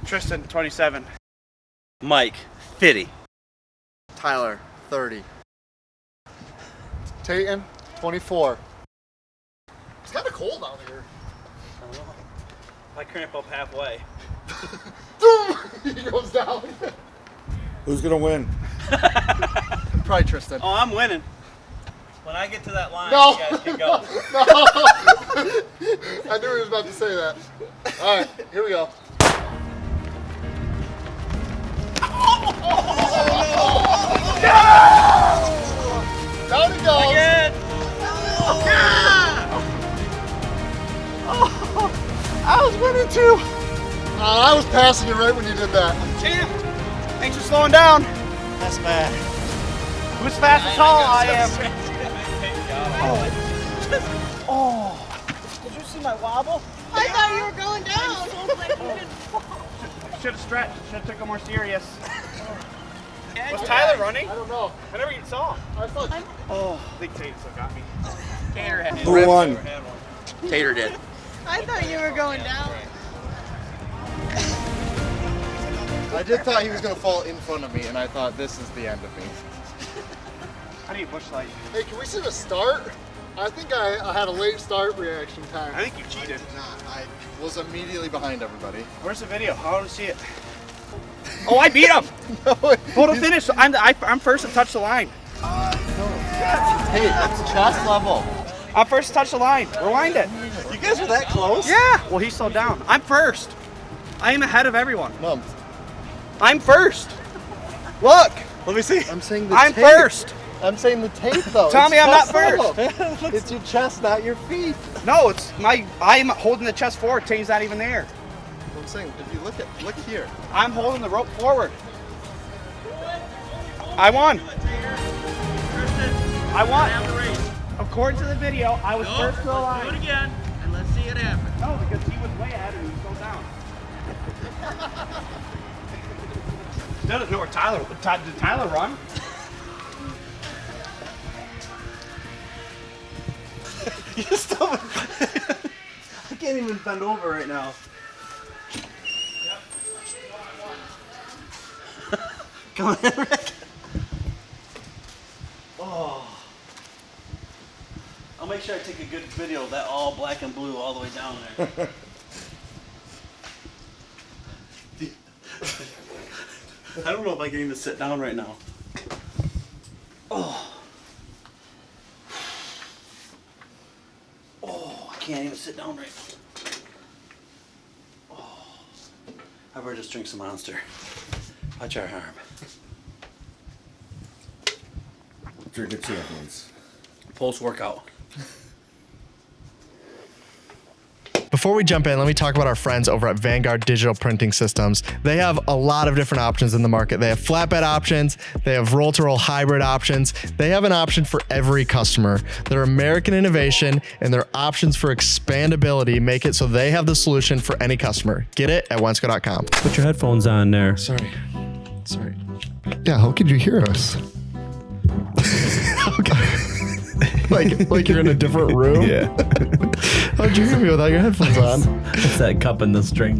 Tristan, 27. Mike, 50. Tyler, 30. Tayton, 24. It's kind of cold out here. I don't know. If I cramp up halfway. He goes down. Who's gonna win? Probably Tristan. Oh, I'm winning. When I get to that line, No. you guys can go. No. I knew he was about to say that. All right, here we go. Down he goes. Again. I was winning too. I was passing you right when you did that. Champ! Thanks for slowing down. That's bad. Who's fast as Hull? I am. Oh. Did you see my wobble? I thought you were going down. I should have stretched. Should have took it more serious. Was Tyler running? I don't know. I never even saw him. I thought. Oh, I think Tate still got me. Tater had Who won? Tater did. I thought you were going down. I did thought he was going to fall in front of me, and I thought this is the end of me. I need a bush light. Hey, can we see the start? I think I had a late start reaction time. I think you cheated. I was immediately behind everybody. Where's the video? I want to see it. Oh, I beat him. No, Hold the finish. I'm first to touch the line. hey, that's chest level. I'm first to touch the line. Rewind it. You guys were that close? Yeah. Well, he slowed down. I'm first. I am ahead of everyone. No, I'm first. Look. let me see. I'm saying the I'm tape. first. I'm saying the tape though. Tell It's me I'm not chest level. first. It's your chest, not your feet. No, it's I'm holding the chest forward. Tate's not even there. I'm saying, if you look here. I'm holding the rope forward. I won. I won. According to the video, I was first to the line. Do it again, and let's see it happen. No, because he was way ahead and he slowed down. Still doesn't know where Tyler. Did Tyler run? You still. I can't even bend over right now. Come on, Rick. Oh. I'll make sure I take a good video of that all black and blue all the way down there. I don't know if I can even sit down right now. Oh. Oh, I can't even sit down right now. Oh. I better just drink some Monster. Watch our arm. Drink a champions. Post-workout. Before we jump in, let me talk about our friends over at Vanguard Digital Printing Systems. They have a lot of different options in the market. They have flatbed options. They have roll-to-roll hybrid options. They have an option for every customer. They're American innovation, and their options for expandability make it so they have the solution for any customer. Get it at Wensco.com. Put your headphones on there. Sorry. Yeah, how could you hear us? like you're in a different room? Yeah. How'd you hear me without your headphones on? It's that cup and the string.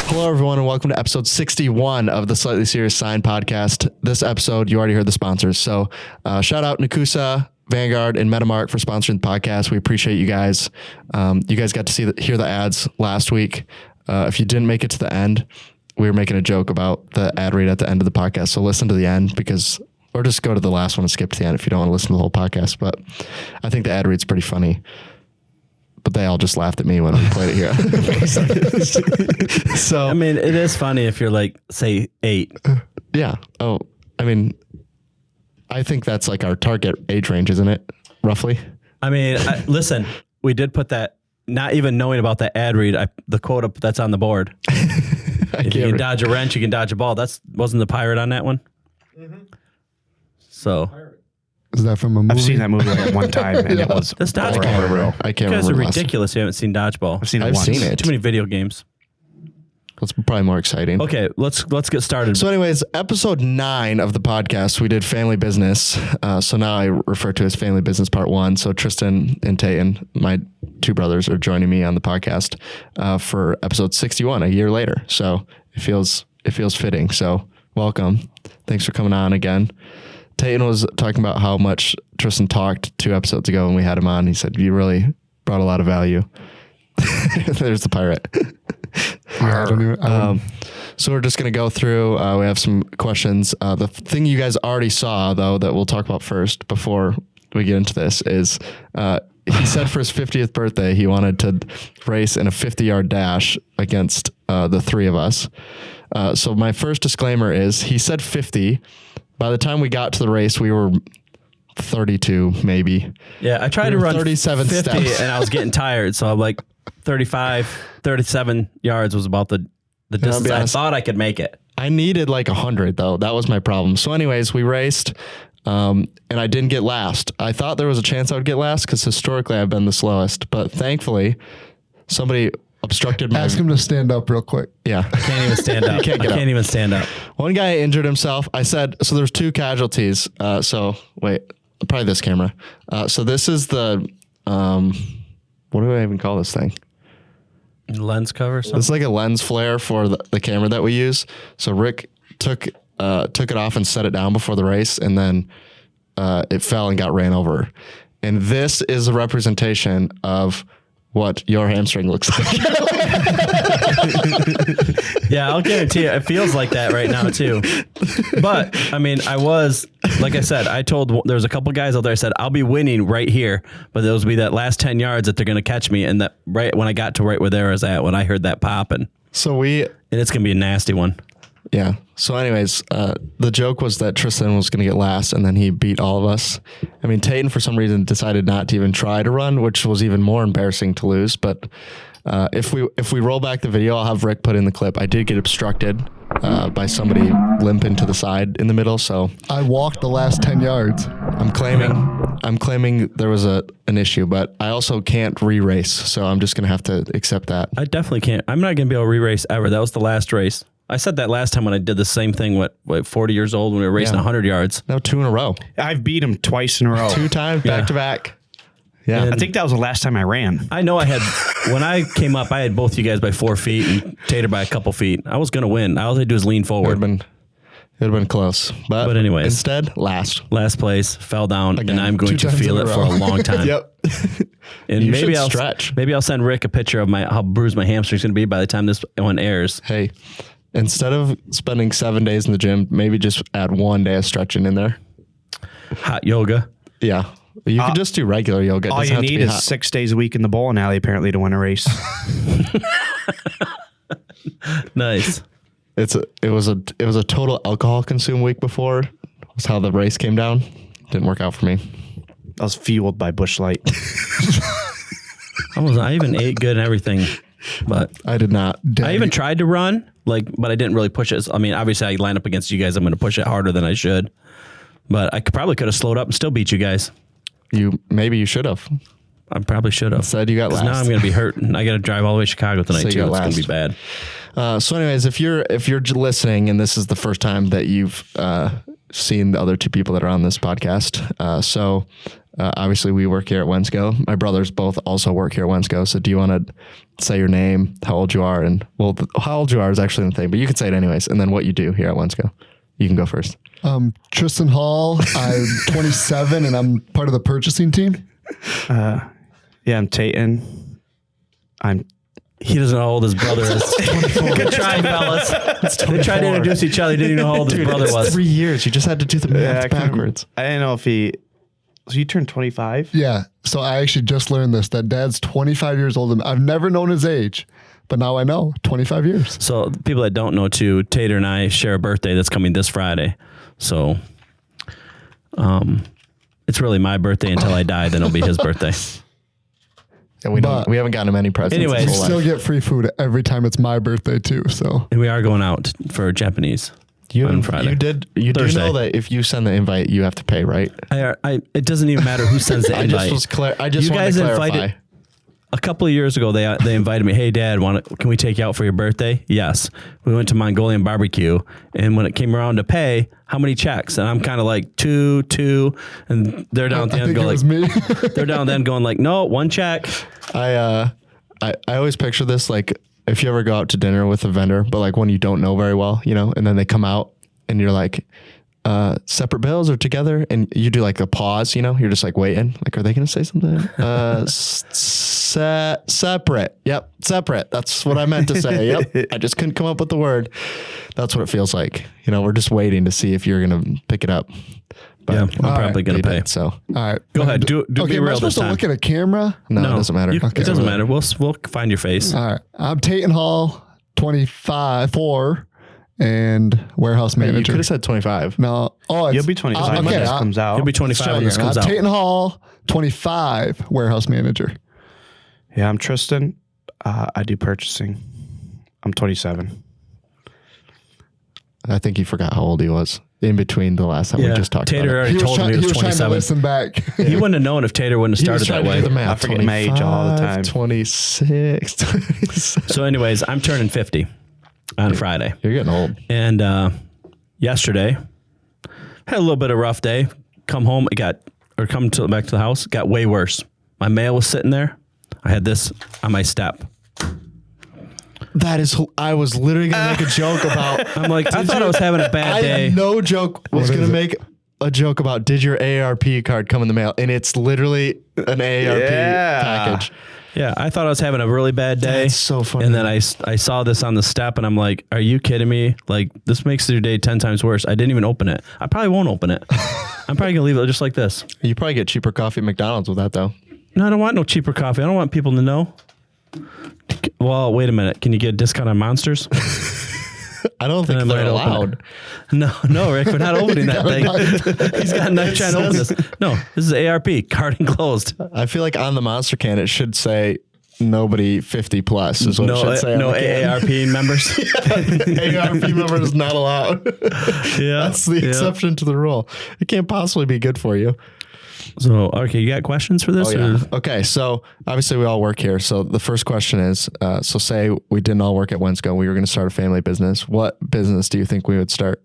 Hello, everyone, and welcome to episode 61 of the Slightly Serious Sign podcast. This episode, you already heard the sponsors. So shout out Nakusa, Vanguard, and Metamark for sponsoring the podcast. We appreciate you guys. You guys got to hear the ads last week. If you didn't make it to the end, we were making a joke about the ad read at the end of the podcast. So listen to the end or just go to the last one and skip to the end if you don't want to listen to the whole podcast. But I think the ad read's pretty funny. But they all just laughed at me when we played it here. So I mean, it is funny if you're like, say, 8. Yeah. Oh, I mean, I think that's like our target age range, isn't it? Roughly. I mean, listen, we did put that, not even knowing about that ad read, the quote up that's on the board. If you can dodge a wrench, you can dodge a ball. Wasn't the pirate on that one? Mm-hmm. So. Is that from a movie? I've seen that movie like one time, and it was This dodgeball. I can't remember. You guys are ridiculous. You haven't seen dodgeball. I've seen it I've once. seen it. Too many video games. That's probably more exciting. Okay, let's get started. So anyways, episode 9 of the podcast, we did family business. So now I refer to as family business part 1. So Tristan and Tayton, my 2 brothers, are joining me on the podcast for episode 61 a year later. So it feels fitting. So welcome. Thanks for coming on again. Tayton was talking about how much Tristan talked 2 episodes ago when we had him on. He said, you really brought a lot of value. There's the pirate. So we're just going to go through. We have some questions. The thing you guys already saw, though, that we'll talk about first before we get into this is he said for his 50th birthday, he wanted to race in a 50-yard dash against the 3 of us. So my first disclaimer is he said 50. By the time we got to the race, we were 32, maybe. Yeah, I tried to run 37 50 steps. and I was getting tired. So I'm like 37 yards was about the distance I thought I could make it. I needed like 100 though. That was my problem. So anyways, we raced and I didn't get last. I thought there was a chance I would get last because historically I've been the slowest, but thankfully somebody obstructed my... Ask him to stand up real quick. Yeah. I can't even stand up. You can't get I can't even stand up. One guy injured himself. I said, so there's 2 casualties. So wait, probably this camera. So this is the, what do I even call this thing? Lens cover or something? It's like a lens flare for the camera that we use. So Rick took it off and set it down before the race, and then it fell and got ran over. And this is a representation of what your hamstring looks like. Yeah, I'll guarantee you, it feels like that right now too. But I mean, I was, like I said, there was a couple guys out there. I said, I'll be winning right here, but there will be that last 10 yards that they're going to catch me. And that right when I got to right where they was at, when I heard that popping, So and it's going to be a nasty one. Yeah. So anyways, the joke was that Tristan was going to get last and then he beat all of us. I mean, Tayton for some reason decided not to even try to run, which was even more embarrassing to lose. But if we roll back the video, I'll have Rick put in the clip. I did get obstructed by somebody limping to the side in the middle. So I walked the last 10 yards. I'm claiming there was an issue, but I also can't re-race. So I'm just going to have to accept that. I definitely can't. I'm not going to be able to re-race ever. That was the last race. I said that last time when I did the same thing, what 40 years old when we were racing 100 yards. No, 2 in a row. I've beat him twice in a row. 2 times back to back. Yeah. I think that was the last time I ran. I know I had, when I came up, I had both you guys by 4 feet and Tater by a couple feet. I was going to win. All I had to do is lean It forward. would have been close. But anyways. Instead, last place, fell down, Again, and I'm going 2 to times feel in a it for row. a long time. Yep. And You maybe should I'll stretch. Maybe I'll send Rick a picture of how bruised my hamstring's going to be by the time this one airs. Hey, instead of spending 7 days in the gym, maybe just add 1 day of stretching in there. Hot yoga. Yeah. You can just do regular yoga. It All doesn't you have to need be is hot. 6 days a week in the bowling alley, apparently, to win a race. Nice. It was a total alcohol consumed week before. Was how the race came down. Didn't work out for me. I was fueled by Busch Light. I even ate good and everything, but I did not. I even tried to run, but I didn't really push it. I mean, obviously, I line up against you guys. I'm going to push it harder than I should, but I probably could have slowed up and still beat you guys. Maybe you should have. I probably should have. Said you got last. Now I'm going to be hurt, and I got to drive all the way to Chicago tonight So you too. got It's going to last. be bad. So anyways, if you're listening and this is the first time that you've seen the other 2 people that are on this podcast, obviously we work here at Wensco. My brothers both also work here at Wensco. So do you want to say your name, how old you are, and how old you are is actually the thing, but you can say it anyways, and then what you do here at Wensco. You can go first. Tristan Hull. I'm 27 and I'm part of the purchasing team. Yeah, I'm Tayton. He doesn't know how old his brother is. Good try, fellas. They tried to introduce each other. He didn't even know how old his brother it's was. 3 years. You just had to do the math I couldn't- backwards. I didn't know if so you turned 25? Yeah. So I actually just learned this, that Dad's 25 years old. I've never known his age, but now I know 25 years. So the people that don't know too, Tater and I share a birthday that's coming this Friday. So it's really my birthday until I die. Then it'll be his birthday. And we haven't gotten him any presents. Anyways, his You whole still life. get free food every time it's my birthday too. So And we are going out for Japanese on Friday. You do Thursday. know that if you send the invite, you have to pay, right? It doesn't even matter who sends the invite. I just you wanted guys to clarify. invited. a couple of years ago, they invited me. Hey, Dad, can we take you out for your birthday? Yes. We went to Mongolian barbecue, and when it came around to pay, how many checks? And I'm kind of like two, and they're down at the end going like me. they're down then going like, no, one check. I always picture this like if you ever go out to dinner with a vendor, but like when you don't know very well, you know, and then they come out and you're like, separate bills or together, and you do like a pause, you know, you're just like waiting, like, are they going to say something? Separate. Yep. Separate. That's what I meant to say. Yep. I just couldn't come up with the word. That's what it feels like. You know, we're just waiting to see if you're going to pick it up. But Yeah, I'm probably going to pay. So, All right. Go ahead. Do Okay, be am I real supposed this to time. look at a camera? no, it doesn't matter. It doesn't matter. We'll find your face. All right. I'm Tayton Hull, 4, and warehouse You manager. could have said 25. No. Oh, it's, You'll be 25 when okay, this comes out. He'll be 25 when this comes out. Tayton Hall, 25, warehouse manager. Yeah, I'm Tristan. I do purchasing. I'm 27. I think he forgot how old he was in between the last time we just talked Tater about it. already told him he was trying to 27. listen back. He wouldn't have known if Tater wouldn't have He was started trying that to do way. the math. I forget my age all the time. 26, 27. So anyways, I'm turning 50 on Friday. You're getting old. And yesterday, had a little bit of a rough day. Come home, back to the house, got way worse. My mail was sitting there. I had this on my step. That is, I was literally going to make a joke about. I'm like, I thought I was having a bad I day. had no joke. Was What going is to it? make a joke about did your AARP card come in the mail? And it's literally an AARP package. Yeah, I thought I was having a really bad day. That's so funny. And then I saw this on the step, and I'm like, are you kidding me? Like, this makes your day 10 times worse. I didn't even open it. I probably won't open it. I'm probably going to leave it just like this. You probably get cheaper coffee at McDonald's with that, though. No, I don't want no cheaper coffee. I don't want people to know. Well, wait a minute. Can you get a discount on Monsters? I don't think I they're might open allowed. No, Rick, we're not opening that thing. He's got a knife trying to open this. No, this is ARP, card enclosed. I feel like on the Monster can, it should say nobody 50 plus is what it should say. No on the can. AARP members. AARP member is not allowed. Yeah, That's the exception to the rule. It can't possibly be good for you. So, okay, you got questions for this? Oh, yeah. Or? Okay, so obviously we all work here. So the first question is, so say we didn't all work at Wensco, we were going to start a family business. What business do you think we would start?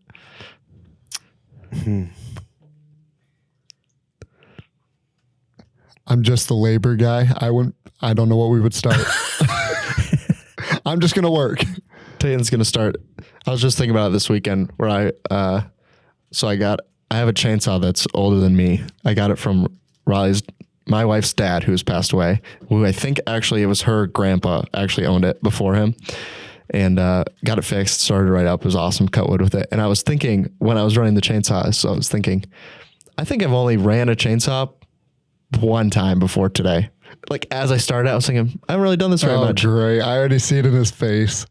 I'm just the labor guy. I don't know what we would start. I'm just going to work. Tayton's going to start. I was just thinking about it this weekend where I have a chainsaw that's older than me. I got it from my wife's dad, who's passed away, who I think actually it was her grandpa actually owned it before him, and got it fixed, started right up. It was awesome, cut wood with it. And I was thinking when I was running the chainsaw, so I was thinking, I think I've only ran a chainsaw one time before today. Like as I started, I was thinking, I haven't really done this very much. Great. I already see it in his face.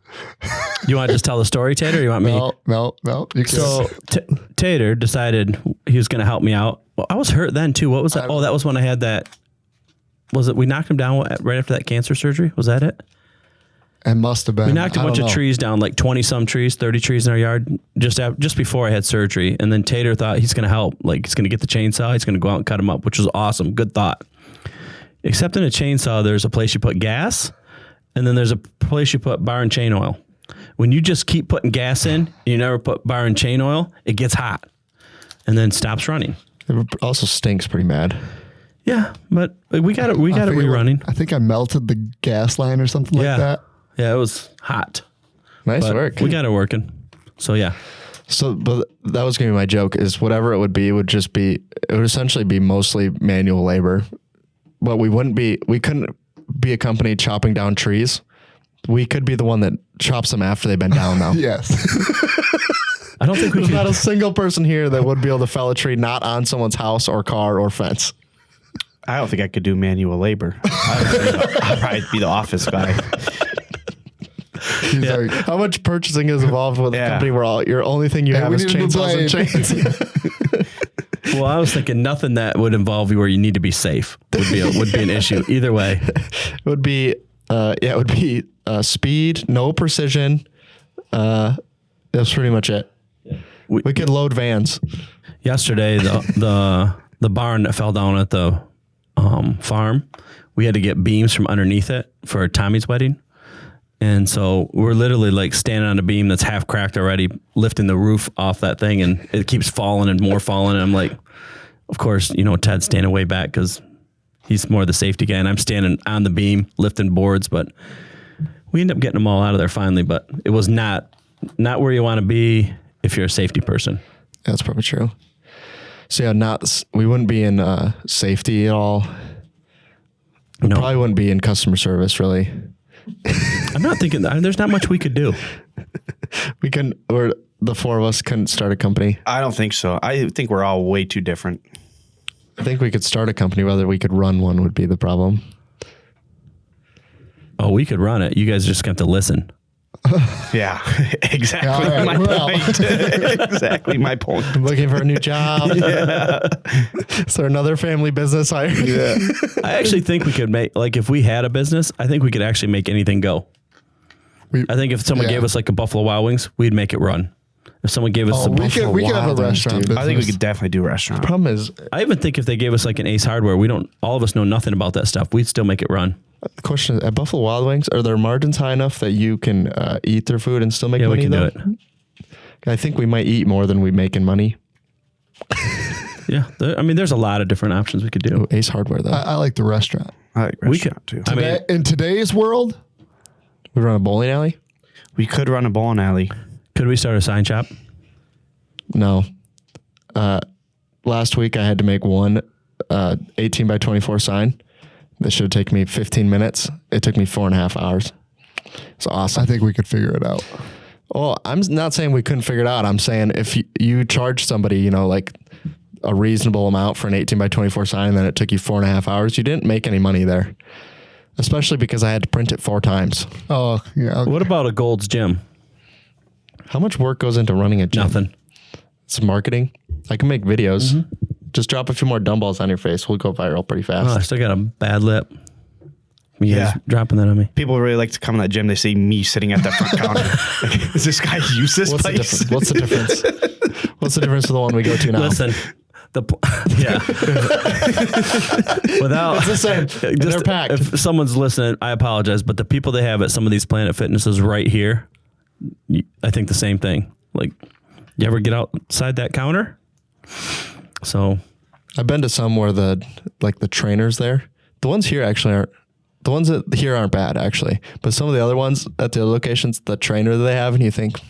You want to just tell the story, Tater? Or you want me? No. You can. So Tater decided he was going to help me out. Well, I was hurt then too. What was that? Oh, that was when I had that. Was it? We knocked him down right after that cancer surgery. Was that it? It must have been. We knocked a bunch of trees down, like 20 some trees, 30 trees in our yard just before I had surgery. And then Tater thought he's going to help. Like he's going to get the chainsaw. He's going to go out and cut them up, which was awesome. Good thought. Except in a chainsaw, there's a place you put gas, and then there's a place you put bar and chain oil. When you just keep putting gas in, you never put bar and chain oil, it gets hot and then stops running. It also stinks pretty mad. Yeah, but we got it rerunning. I think I melted the gas line or something like that. Yeah, it was hot. Nice But work. we got it working. So yeah. So, but that was going to be my joke is whatever it would be, it would essentially be mostly manual labor. But we couldn't be a company chopping down trees. We could be the one that chops them after they've been down though. Yes. I don't think we There's could. not a single person here that would be able to fell a tree not on someone's house or car or fence. I don't think I could do manual labor. I'd probably be the office guy. He's like, How much purchasing is involved with a company where your only thing you have we is need a new chainsaws and blade. chains? Well, I was thinking nothing that would involve you where you need to be safe would be an issue. Either way. It would be speed, no precision. That's pretty much it. We could load vans. Yesterday, the barn that fell down at the farm, we had to get beams from underneath it for Tommy's wedding. And so we're literally like standing on a beam that's half cracked already, lifting the roof off that thing, and it keeps falling and more falling. And I'm like, of course, Ted's standing way back because he's more the safety guy, and I'm standing on the beam lifting boards. But we end up getting them all out of there finally. But it was not where you want to be if you're a safety person. That's probably true. So yeah, we wouldn't be in safety at all. We probably wouldn't be in customer service really. I'm not thinking that there's not much we could do. Or the four of us couldn't start a company. I don't think so. I think we're all way too different. I think we could start a company. Whether we could run one would be the problem. Oh, we could run it. You guys just have to listen. Yeah, exactly my point. Exactly my point. I'm looking for a new job. Is there another family business hire? Yeah. I actually think we could make, like, if we had a business, I think we could actually make anything go. I think if someone gave us like a Buffalo Wild Wings, we'd make it run. If someone gave us we could have a restaurant business. I think we could definitely do a restaurant. The problem is, I even think if they gave us like an Ace Hardware, all of us know nothing about that stuff. We'd still make it run. the question is, at Buffalo Wild Wings, are their margins high enough that you can eat their food and still make money? Yeah, we can though? do it. I think we might eat more than we make in money. Yeah, there's a lot of different options we could do. Ooh, Ace Hardware, though. I like the restaurant. I like restaurant too. In today's world, We run a bowling alley? We could run a bowling alley. Could we start a sign shop? No. Last week I had to make one 18 by 24 sign. That should have taken me 15 minutes. It took me 4.5 hours. It's awesome. I think we could figure it out. Well, I'm not saying we couldn't figure it out. I'm saying if you charge somebody, like a reasonable amount for an 18 by 24 sign, and then it took you 4.5 hours, you didn't make any money there. Especially because I had to print it 4 times. Oh, yeah. Okay. What about a Gold's Gym? How much work goes into running a gym? Nothing. It's marketing. I can make videos. Mm-hmm. Just drop a few more dumbbells on your face. We'll go viral pretty fast. Oh, I still got a bad lip. You guys dropping that on me. People really like to come in that gym. They see me sitting at that front counter. Like, is this guy use this place? What's the difference? What's the difference with the one we go to now? Listen, without It's the same. They're packed. If someone's listening, I apologize, but the people they have at some of these Planet Fitnesses right here, I think the same thing. Like, you ever get outside that counter? So, I've been to some where the trainers there. The ones here actually aren't. The ones that here aren't bad actually, but some of the other ones at the other locations, the trainer that they have, and you think,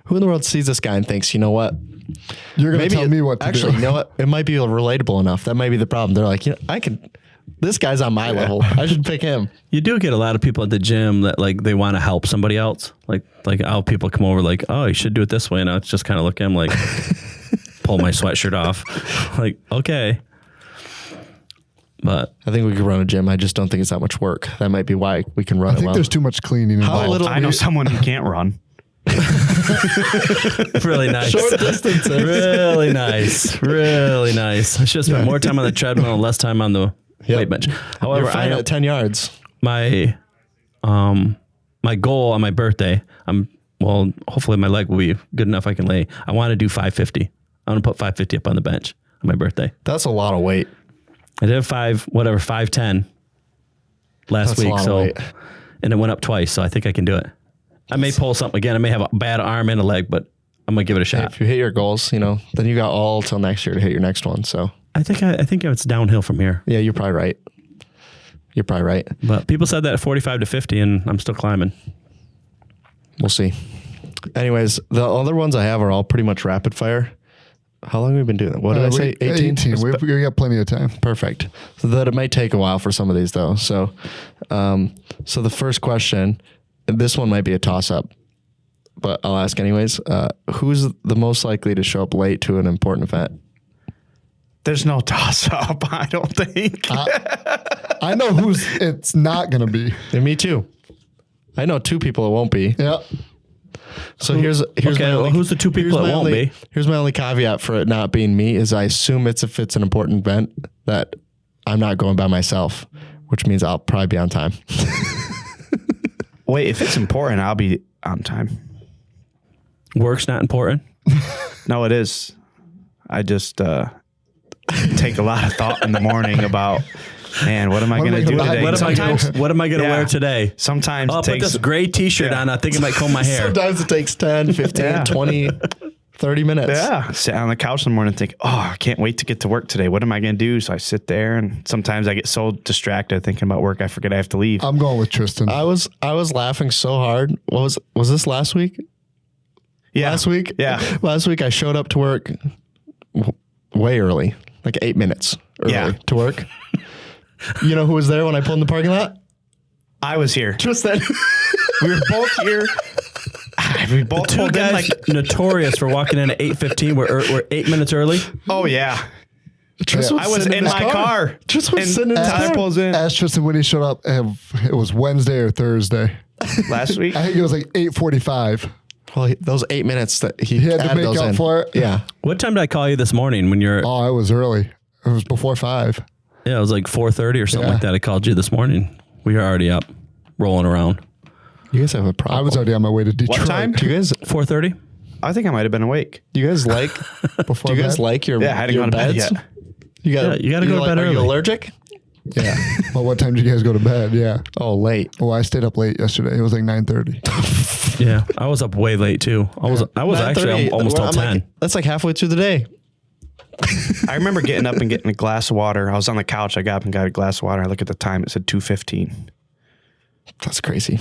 who in the world sees this guy and thinks, you know what? You're going to tell me what to do. Actually, you know what? It might be relatable enough. That might be the problem. They're like, this guy's on my level. I should pick him. you do get a lot of people at the gym that like they want to help somebody else. Like how people come over like, oh, you should do it this way, and I just kind of look at them like, pull my sweatshirt off, like, okay. But I think we could run a gym. I just don't think it's that much work. That might be why we can run I think there's too much cleaning involved. I know someone who can't run. really nice. Short distances. Really nice. Really nice. I should have spent more time on the treadmill and less time on the weight bench. However, You're fine at 10 yards. My goal on my birthday, hopefully my leg will be good enough I can lay. I want to do 550. I want to put 550 up on the bench on my birthday. That's a lot of weight. I did 510 last week. And it went up twice. So I think I can do it. I may pull something again. I may have a bad arm and a leg, but I'm going to give it a shot. If you hit your goals, then you got all till next year to hit your next one. So I think it's downhill from here. Yeah, you're probably right. But people said that at 45 to 50 and I'm still climbing. We'll see. Anyways, the other ones I have are all pretty much rapid fire. How long have we been doing that? What did I say? 18? We got plenty of time. Perfect. So that it might take a while for some of these though. So, so the first question, this one might be a toss up, but I'll ask anyways. Who's the most likely to show up late to an important event? There's no toss up, I don't think. I know who's it's not going to be. And me too. I know 2 people it won't be. Yep. So here's who's the 2 people it won't be? Here's my only caveat for it not being me is I assume if it's an important event that I'm not going by myself, which means I'll probably be on time. Wait, if it's important, I'll be on time. Work's not important? No, it is. I just take a lot of thought in the morning about Man, what am I going to do today? What am I going to wear today? Sometimes I'll put this gray t-shirt on. I think I might comb my hair. Sometimes it takes 10, 15, 20, 30 minutes. Yeah. Sit on the couch in the morning and think, I can't wait to get to work today. What am I going to do? So I sit there, and sometimes I get so distracted thinking about work, I forget I have to leave. I'm going with Tristan. I was laughing so hard. Was this last week? Yeah. Last week? Yeah. Last week I showed up to work way early, like 8 minutes early to work. You know who was there when I pulled in the parking lot? I was here. Tristan. We were both here. We both Two guys notorious for walking in at 8:15. We're 8 minutes early. Oh, yeah. Tristan I was in my car. Tristan was sitting in his Tyler car. pulls in. Asked Tristan when he showed up. It was Wednesday or Thursday. Last week. I think it was like 8:45. Well, those 8 minutes that he He had to added make those up in. for it. Yeah. What time did I call you this morning when you're? Oh, it was early. It was before 5. Yeah, it was like 4:30 or something like that. I called you this morning. We are already up, rolling around. You guys have a problem. I was already on my way to Detroit. What time? Do you guys 4:30. I think I might have been awake. like Before do you guys bed? like your Yeah, I hadn't your gone to bed beds? yet. You got Yeah, you gotta go to bed Are you early. allergic? Yeah. Well, what time did you guys go to bed? Yeah. Oh, late. Well, I stayed up late yesterday. It was like 9:30. Yeah, I was up way late too. I was actually 9:30. almost till I'm 10. That's like halfway through the day. I remember getting up and getting a glass of water. I was on the couch. I got up and got a glass of water. I look at the time. It said 2:15, That's crazy.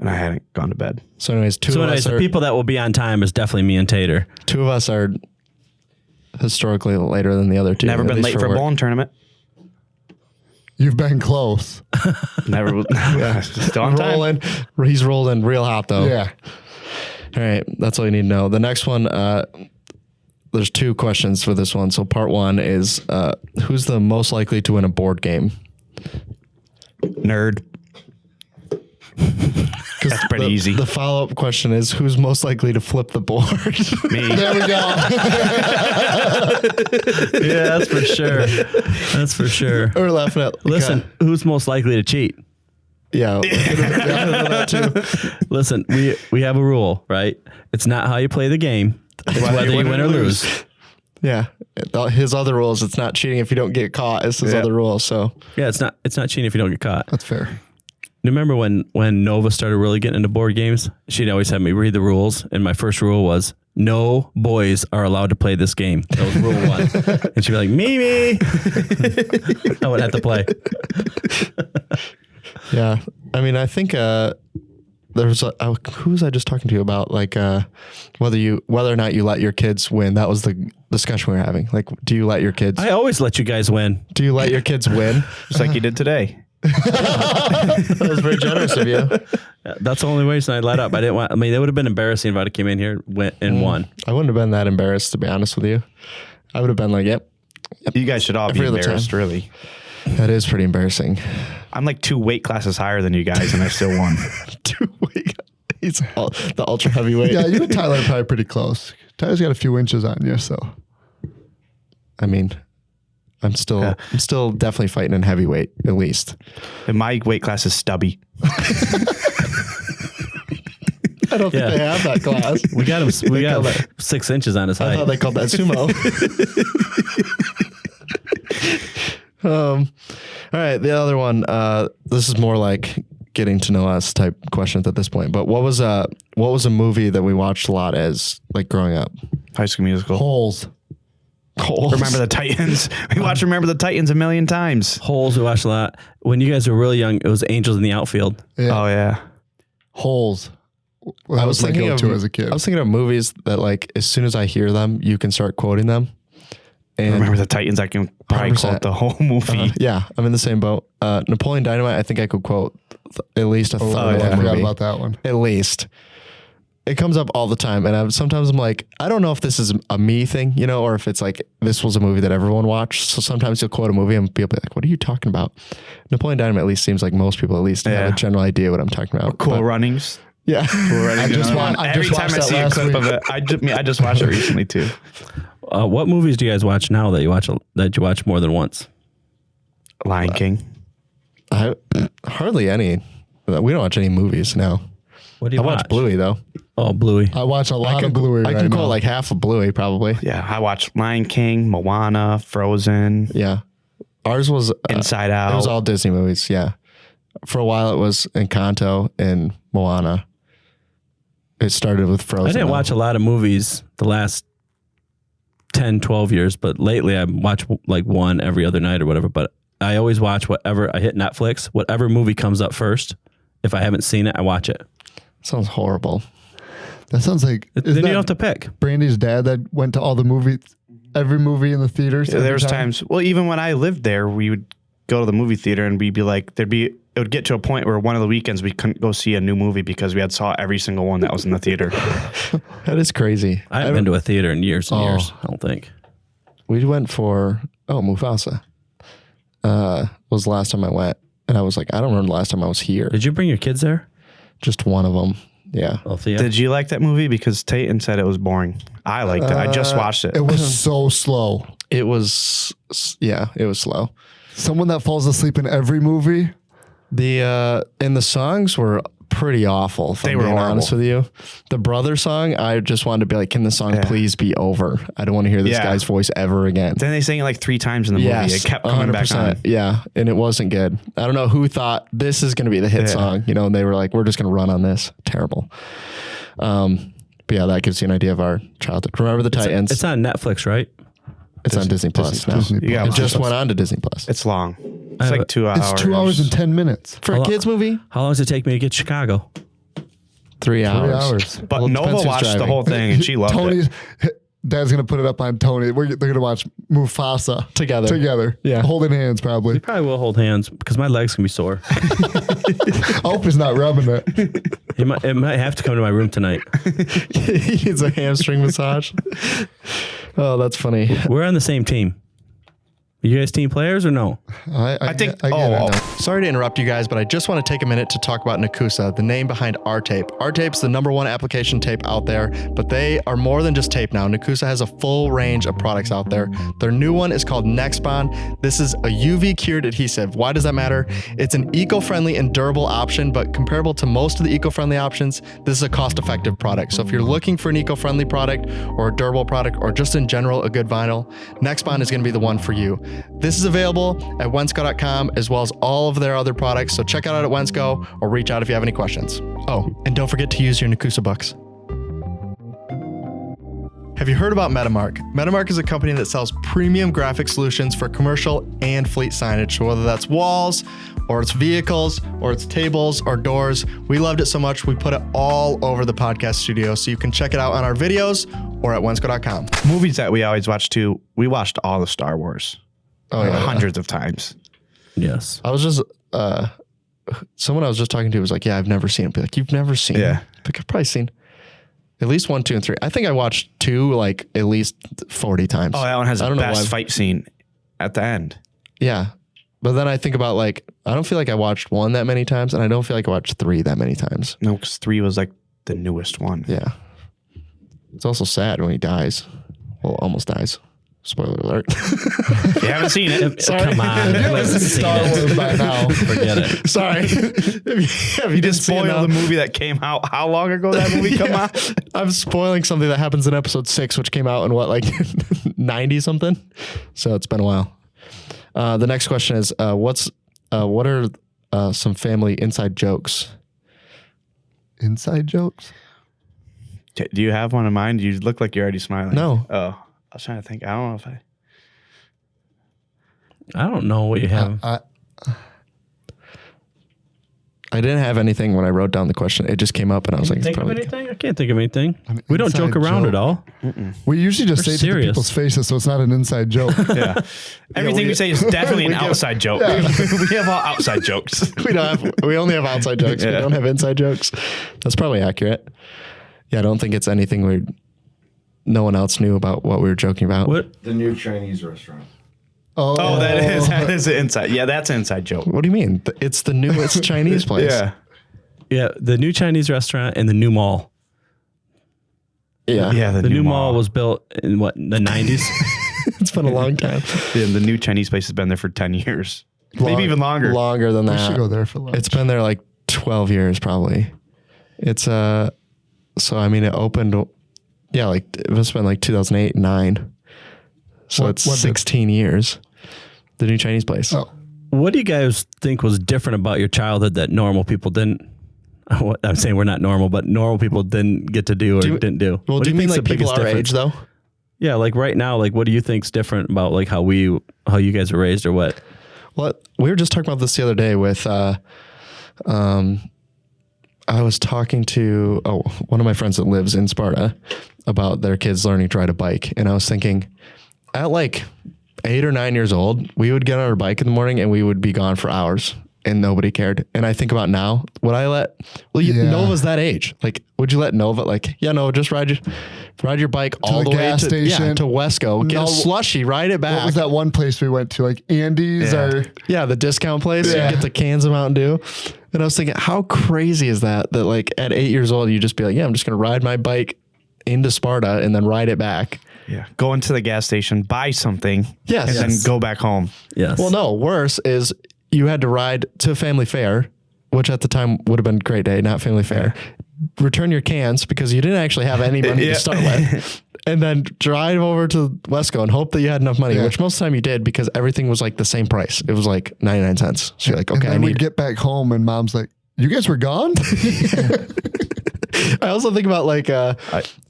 and I hadn't gone to bed. So anyways, The people that will be on time is definitely me and Tater. two of us are historically later than the other two. Never at been least late for a work. bowling tournament. You've been close. Never. Yeah, still on time. Rolling. He's rolling real hot though. Yeah. All right. That's all you need to know. The next one, there's 2 questions for this one. So part 1 is who's the most likely to win a board game? Nerd. That's pretty easy. The follow-up question is who's most likely to flip the board? Me. There we go. Yeah, that's for sure. That's for sure. We're laughing at. Listen, who's most likely to cheat? Yeah. That too. Listen, we have a rule, right? It's not how you play the game. It's whether you win or lose. Yeah. His other rules, it's not cheating if you don't get caught. It's his other rules. So Yeah, it's not cheating if you don't get caught. That's fair. Remember when Nova started really getting into board games? She'd always have me read the rules, and my first rule was no boys are allowed to play this game. That was rule 1. And she'd be like, Mimi. I would have to play. yeah. I mean, I think there's who was I just talking to you about? Like whether or not you let your kids win. That was the discussion we were having. Like, do you let your kids? I always let you guys win. Do you let your kids win? Just like you did today. That was very generous of you. That's the only reason I let up. I didn't want. I mean, it would have been embarrassing if I'd have came in here and won. I wouldn't have been that embarrassed, to be honest with you. I would have been like, yep. You guys should all be Every other embarrassed, time. really. That is pretty embarrassing. I'm like 2 weight classes higher than you guys, and I still won. He's the ultra heavyweight. Yeah, you and Tyler are probably pretty close. Tyler's got a few inches on you, so. I mean, I'm still definitely fighting in heavyweight, at least. And my weight class is stubby. I don't think Yeah. they have that class. We got him. We They got call that- 6 inches on his I height. thought they called that sumo. All right, the other one. This is more like getting to know us type questions at this point. But what was a movie that we watched a lot as like growing up? High School Musical. Holes. Remember the Titans? We watched Remember the Titans a million times. Holes we watched a lot. When you guys were really young, it was Angels in the Outfield. Yeah. Oh, yeah. Holes. Well, that was my go-to as a kid. I was thinking of movies that like as soon as I hear them, you can start quoting them. And Remember the Titans? I can probably 100%. quote the whole movie. yeah, I'm in the same boat. Napoleon Dynamite, I think I could quote at least a third Oh, of yeah, the I forgot movie. about that one. At least. It comes up all the time. And sometimes I'm like, I don't know if this is a me thing, you know, or if it's like, this was a movie that everyone watched. So sometimes you'll quote a movie and people be like, what are you talking about? Napoleon Dynamite at least seems like most people at least have a general idea what I'm talking about. Cool But- Runnings. Yeah. Cool Runnings. I Every just time I watched see that a last clip week. of it, I just watched it recently too. What movies do you guys watch now that you watch more than once? Lion King. Hardly any. We don't watch any movies now. What do you I watch Bluey though. Oh, Bluey. I watch a lot of Bluey I right can now. quote like half of Bluey probably. Yeah, I watched Lion King, Moana, Frozen. Yeah. Ours was Inside Out. It was all Disney movies. Yeah. For a while, it was Encanto and Moana. It started with Frozen. I didn't watch a lot of movies the last 10, 12 years, but lately I watch like one every other night or whatever. But I always watch whatever I hit Netflix, whatever movie comes up first. If I haven't seen it, I watch it. Sounds horrible. That sounds like. Then you don't have to pick. Brandy's dad that went to all the movies, every movie in the theaters. Yeah, there was times. Well, even when I lived there, we would go to the movie theater and we'd be like, it would get to a point where one of the weekends we couldn't go see a new movie because we had saw every single one that was in the theater. That is crazy. I haven't been to a theater in years and years, I don't think. We went for, Mufasa. Was the last time I went. And I was like, I don't remember the last time I was here. Did you bring your kids there? Just one of them. Yeah. Althea? Did you like that movie? Because Tayton said it was boring. I liked it. I just watched it. It was so slow. It was slow. Someone that falls asleep in every movie. And the songs were pretty awful. If They I'm were being horrible. honest with you. The brother song, I just wanted to be like, can the song please be over? I don't want to hear this Yeah. guy's voice ever again. Then they sang it like 3 times in the movie. It kept coming back on. Yeah, and it wasn't good. I don't know who thought this is going to be the hit song, and they were like, we're just going to run on this. Terrible. But yeah, that gives you an idea of our childhood. Remember the Titans? It's on Netflix, right? It's on Disney Plus now. Disney You got It watch just it. went on to Disney Plus. It's long. It's like 2 hours. It's 2 hours and 10 minutes. For a kids movie, How long does it take me to get to Chicago? 3 hours. 3 hours. But Well, it Nova depends who's watched the driving. whole thing and she loved Tony, it. Dad's gonna put it up on Tony. They're gonna watch Mufasa Together. Yeah. holding hands probably. We probably will hold hands because my legs can be sore. I hope he's not rubbing it. It might have to come to my room tonight. He needs a hamstring massage. Oh, that's funny. We're on the same team. You guys team players or no? I think- get it oh, now. Sorry to interrupt you guys, but I just want to take a minute to talk about Nakusa, the name behind our tape. Our tape's the #1 application tape out there, but they are more than just tape now. Nakusa has a full range of products out there. Their new one is called Nexbond. This is a UV cured adhesive. Why does that matter? It's an eco-friendly and durable option, but comparable to most of the eco-friendly options, this is a cost-effective product. So if you're looking for an eco-friendly product or a durable product or just in general a good vinyl, Nexbond is going to be the one for you. This is available at Wensco.com as well as all of their other products. So check it out at Wensco or reach out if you have any questions. Oh, and don't forget to use your Nakusa bucks. Have you heard about Metamark? Metamark is a company that sells premium graphic solutions for commercial and fleet signage. So whether that's walls or it's vehicles or it's tables or doors, we loved it so much we put it all over the podcast studio. So you can check it out on our videos or at Wensco.com. Movies that we always watch too. We watched all the Star Wars. Oh, yeah. Hundreds of times. Yes. I was just, someone I was just talking to was like, yeah, I've never seen it. Be like, you've never seen Yeah. it? Like, I've probably seen at least 1, 2, and 3. I think I watched 2 like at least 40 times. Oh, that one has I the don't know best why. fight scene at the end. Yeah. But then I think about like, I don't feel like I watched 1 that many times, and I don't feel like I watched 3 that many times. No, because 3 was like the newest one. Yeah. It's also sad when he dies. Well, almost dies. Spoiler alert. If you haven't seen it, Come on. If you listen to Star Wars by now, Forget it. Sorry. If you just spoiled the movie that came out. How long ago that movie come out? I'm spoiling something that happens in episode 6, which came out in what, like 90 something? So it's been a while. The next question is, what are some family inside jokes? inside jokes. Do you have one in mind? You look like you're already smiling. No. Oh, I was trying to think. I don't know if I don't know what you have. I didn't have anything when I wrote down the question. It just came up and I was like, it's Think of probably anything? I can't think of anything. An We don't joke inside around joke. at all. We usually just We're say it to the serious. people's faces, so it's not an inside joke. Yeah. Everything we say is definitely an outside joke. We have all outside jokes. we only have outside jokes. We Yeah. don't have inside jokes. That's probably accurate. Yeah, I don't think it's anything weird. No one else knew about what we were joking about. What? The new Chinese restaurant. Oh, that is an inside. Yeah, that's an inside joke. What do you mean? It's the newest Chinese place. Yeah. Yeah, the new Chinese restaurant and the new mall. Yeah. Yeah, The new mall was built in what, the 90s? It's been a long time. The new Chinese place has been there for 10 years. Maybe even longer. Longer than We that. should go there for lunch. It's been there like 12 years probably. It's so I mean it opened like it must have been like 2008, 9. So What- it's what did- 16 years. The new Chinese place. Oh. What do you guys think was different about your childhood that normal people didn't? I'm saying we're not normal, but normal people didn't get to do or didn't do. Well, What do you mean think's like the people biggest our difference? age though? Yeah, like right now, like what do you think's different about like how you guys were raised or what? Well, we were just talking about this the other day with, I was talking to one of my friends that lives in Sparta about their kids learning to ride a bike. And I was thinking at like 8 or 9 years old, we would get on our bike in the morning and we would be gone for hours and nobody cared. And I think about now, would I Nova's that age. Like, would you let Nova Nova, just ride your bike all the way gas station. to Wesco, get a slushie, ride it back. What was that one place we went to? Like Andy's or Yeah, the discount place. Yeah. You get the cans of Mountain Dew. And I was thinking, how crazy is that like at 8 years old, you just be like, yeah, I'm just going to ride my bike into Sparta and then ride it back. Yeah. Go into the gas station, buy something, Yes. and then go back home. Yes. Well, no, worse is you had to ride to Family Fair, which at the time would have been Great Day, not Family Fair. Return your cans because you didn't actually have any money to start with. And then drive over to Wesco and hope that you had enough money, which most of the time you did because everything was like the same price. It was like 99 cents. So you're like, okay, and then we get back home and mom's like, you guys were gone? I also think about like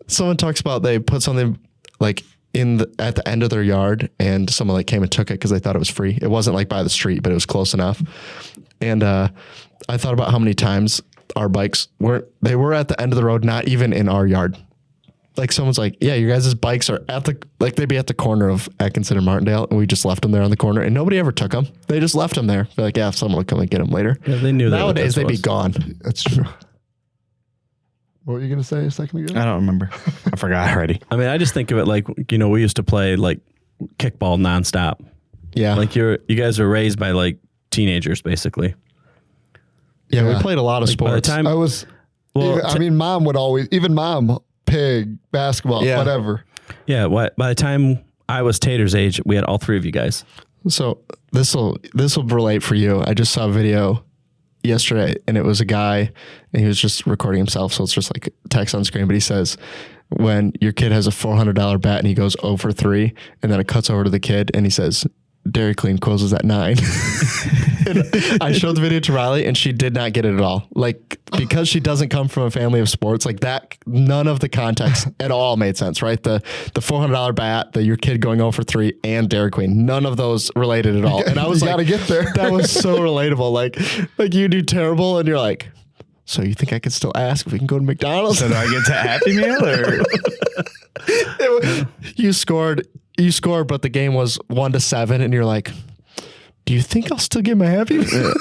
someone talks about they put something like at the end of their yard and someone like came and took it because they thought it was free. It wasn't like by the street, but it was close enough. And I thought about how many times our bikes were at the end of the road, not even in our yard. Like someone's like, yeah, your guys' bikes are they'd be at the corner of Atkinson and Martindale, and we just left them there on the corner, and nobody ever took them. They just left them there. They're like, yeah, someone will come and get them later. Yeah, they knew that. Nowadays, they'd be gone. That's true. What were you going to say a second ago? I don't remember. I forgot already. I mean, I just think of it like, we used to play like kickball nonstop. Yeah. Like you guys were raised by like teenagers, basically. Yeah, we played a lot of By the sports. time, I was, mom would always, pig, basketball, whatever. yeah, by the time I was Tater's age, we had all three of you guys. So this will relate for you. I just saw a video yesterday and it was a guy and he was just recording himself. So it's just like text on screen, but he says, when your kid has a $400 bet and he goes 0 for 3 and then it cuts over to the kid and he says, Dairy Queen closes at 9. And I showed the video to Riley and she did not get it at all. Like, because she doesn't come from a family of sports, like that, none of the context at all made sense, right? The $400 bat, your kid going 0 for 3 and Dairy Queen, none of those related at all. And I was You gotta get there. That was so relatable. Like you do terrible and you're like, so you think I could still ask if we can go to McDonald's? So do I get to Happy Meal or? You scored, but the game was 1-7, and you're like, do you think I'll still get my Happy Meal?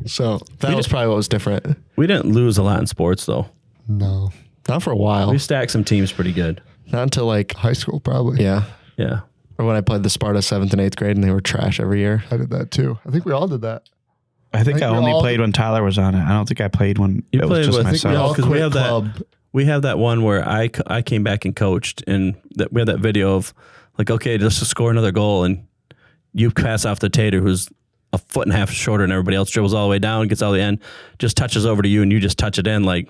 So that was probably what was different. We didn't lose a lot in sports though. No. Not for a while. We stacked some teams pretty good. Not until like High school, probably. yeah. Yeah. Or when I played the Sparta 7th and 8th grade and they were trash every year. I did that too. I think we all did that. I think I we only all- played when Tyler was on it. I don't think I played when You it was played just with- I think we myself. all- 'cause we quit have that- club. We have that one where I came back and coached, and we had that video of like, okay, just to score another goal, and you pass off the Tater, who's a foot and a half shorter than everybody else, dribbles all the way down, gets all the end, just touches over to you, and you just touch it in. Like,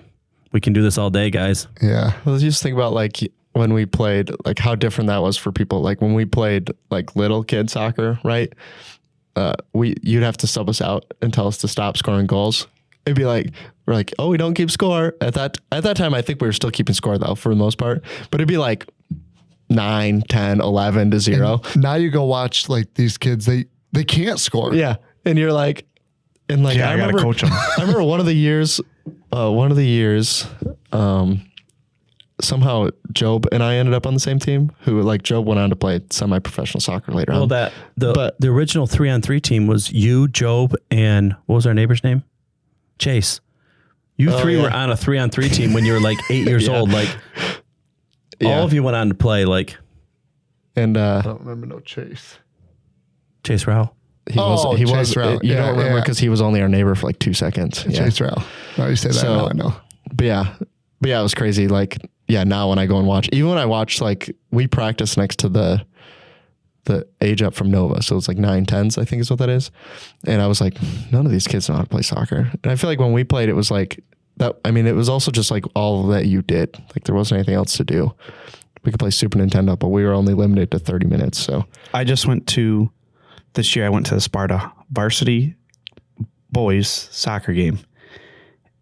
we can do this all day, guys. Yeah. Well, just think about like when we played, like how different that was for people. Like when we played like little kid soccer, right? You'd have to sub us out and tell us to stop scoring goals. It'd be like, we're like, oh, we don't keep score. At that time, I think we were still keeping score though, for the most part. But it'd be like 9, 10, 11 to 0. And now you go watch like these kids, they can't score. Yeah. And you're like, and like, Yeah, I gotta coach 'em. I remember one of the years, somehow Job and I ended up on the same team. Who like Job went on to play semi-professional soccer later on. Well, the original 3-on-3 team was you, Job, and what was our neighbor's name? Chase. You three were on a 3-on-3 team when you were like 8 years old. Like all of you went on to play. Like, and I don't remember no Chase. Chase Rowell. he was Chase Rowell. you Yeah, don't remember yeah. because he was only our neighbor for like 2 seconds. Yeah. Chase Rowell. Now you say that, So- now I know. But yeah, it was crazy. Like, yeah, now when I go and watch, even when I watch, like we practice next to the age up from Nova. So it's like 9-10s, I think is what that is. And I was like, none of these kids know how to play soccer. And I feel like when we played, it was like that. I mean, it was also just like all that you did. Like there wasn't anything else to do. We could play Super Nintendo, but we were only limited to 30 minutes. So This year I went to the Sparta varsity boys soccer game.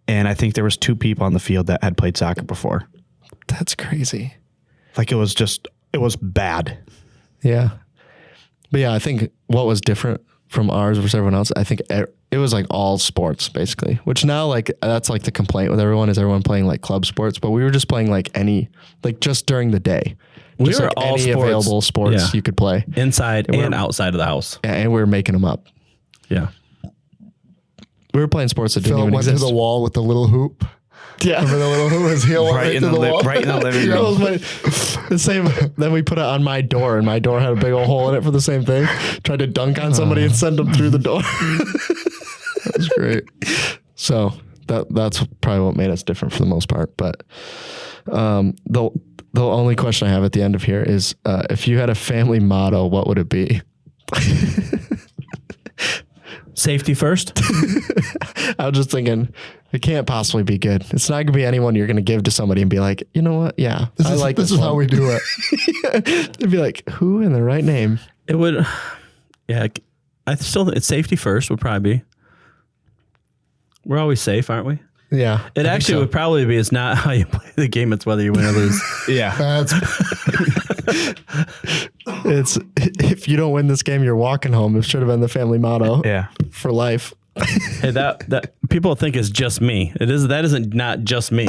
And I think there was 2 people on the field that had played soccer before. that's crazy. Like it was bad. Yeah. But yeah, I think what was different from ours versus everyone else, I think it was like all sports basically, which now like that's like the complaint with everyone is everyone playing like club sports, but we were just playing like just during the day. We Just were like all any sports. available sports you could play. Inside and outside of the house. Yeah, and we were making them up. Yeah. We were playing sports that didn't Phil even went exist. to the wall with the little hoop. Yeah. Remember the little hoop? His heel went right in to the wall. right in the living That room. was the same. Then we put it on my door, and my door had a big old hole in it for the same thing. Tried to dunk on somebody and send them through the door. That was great. So that's probably what made us different for the most part. But the only question I have at the end of here is, if you had a family motto, what would it be? Safety first. I was just thinking, it can't possibly be good. It's not going to be anyone you're going to give to somebody and be like, you know what? Yeah, This is how we do it. They'd be like, who in the right name? It would, yeah. I still think it's safety first would probably be. We're always safe, aren't we? Yeah. It actually would probably be. It's not how you play the game; it's whether you win or lose. Yeah. That's It's if you don't win this game, you're walking home. It should have been the family motto. Yeah. For life. Hey, that people think is just me. It is. That isn't not just me.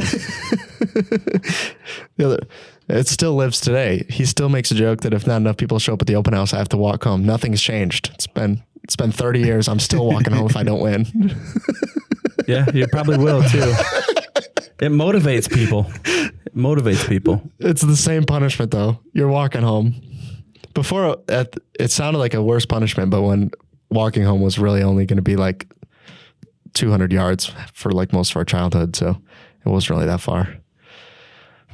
It still lives today. He still makes a joke that if not enough people show up at the open house, I have to walk home. Nothing's changed. It's been 30 years. I'm still walking home if I don't win. Yeah, you probably will too. It motivates people. It's the same punishment though. You're walking home. Before it sounded like a worse punishment, but when walking home was really only going to be like 200 yards for like most of our childhood, so it wasn't really that far.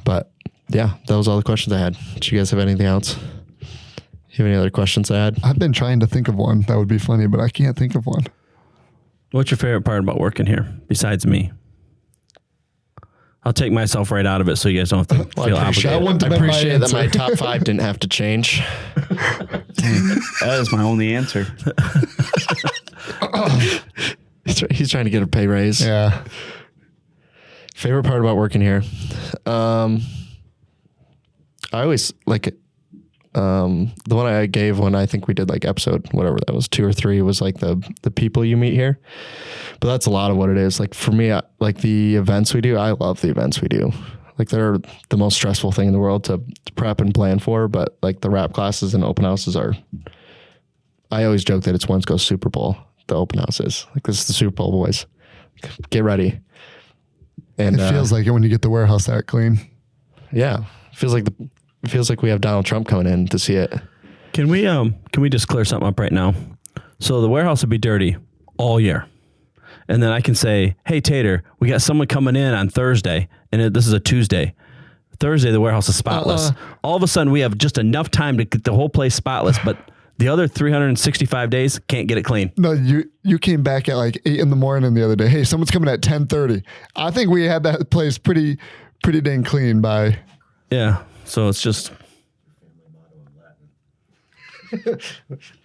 But yeah, that was all the questions I had. Did you guys have anything else? You have any other questions to add? I've been trying to think of one that would be funny, but I can't think of one. What's your favorite part about working here besides me? I'll take myself right out of it so you guys don't have to feel obligated. I appreciate that my top 5 didn't have to change. That is my only answer. He's trying to get a pay raise. Yeah. Favorite part about working here? I always like the one I gave when I think we did like episode, whatever that was, 2 or 3, was like the people you meet here. But that's a lot of what it is. Like for me, like the events we do, I love the events we do. Like they're the most stressful thing in the world to prep and plan for. But like the rap classes and open houses are, I always joke that it's Wensco's Super Bowl, the open houses. Like this is the Super Bowl, boys. Get ready. And It feels like it when you get the warehouse that clean. yeah, it feels like we have Donald Trump coming in to see it. Can we just clear something up right now? So the warehouse would be dirty all year. And then I can say, hey, Tater, we got someone coming in on Thursday, and this is a Tuesday. Thursday, the warehouse is spotless. All of a sudden, we have just enough time to get the whole place spotless, but the other 365 days, can't get it clean. No, you came back at like 8 a.m. the other day. Hey, someone's coming at 10:30. I think we had that place pretty dang clean by. Yeah, so it's just...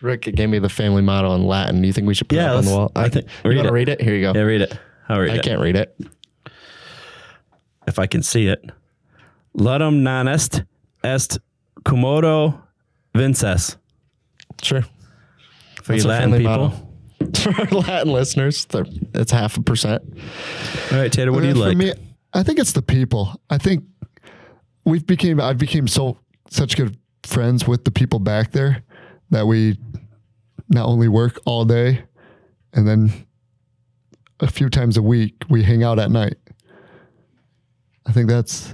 Rick gave me the family motto in Latin. Do you think we should put it up on the wall? I think. You want to read it? Here you go. Yeah, read it. I'll read it. I can't read it. If I can see it. Ludum non est commodo vinces. Sure. For That's you our Latin family people. motto. For our Latin listeners, it's 0.5%. All right, Tater, what do you like? For me, I think it's the people. I think I've became such good friends with the people back there that we not only work all day and then a few times a week we hang out at night. I think that's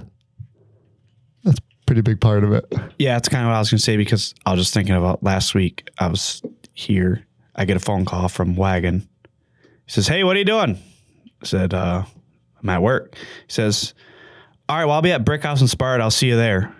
a pretty big part of it. Yeah, that's kind of what I was going to say because I was just thinking about last week. I was here. I get a phone call from Wagon. He says, hey, what are you doing? I said, I'm at work. He says, all right, well, I'll be at Brick House in Sparta. I'll see you there.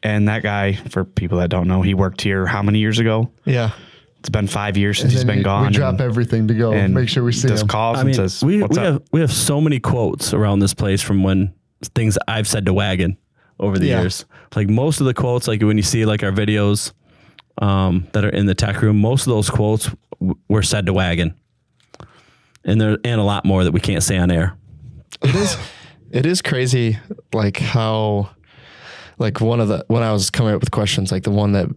And that guy, for people that don't know, he worked here how many years ago? Yeah. It's been 5 years since he's And then been gone. We drop everything to go and make sure we see does him. calls I and mean, says, we what's up? have so many quotes around this place from when things I've said to Wagon. over the years. Like most of the quotes, like when you see like our videos that are in the tech room, most of those quotes were said to Wagon. And a lot more that we can't say on air. It is crazy, like how, like when I was coming up with questions, like when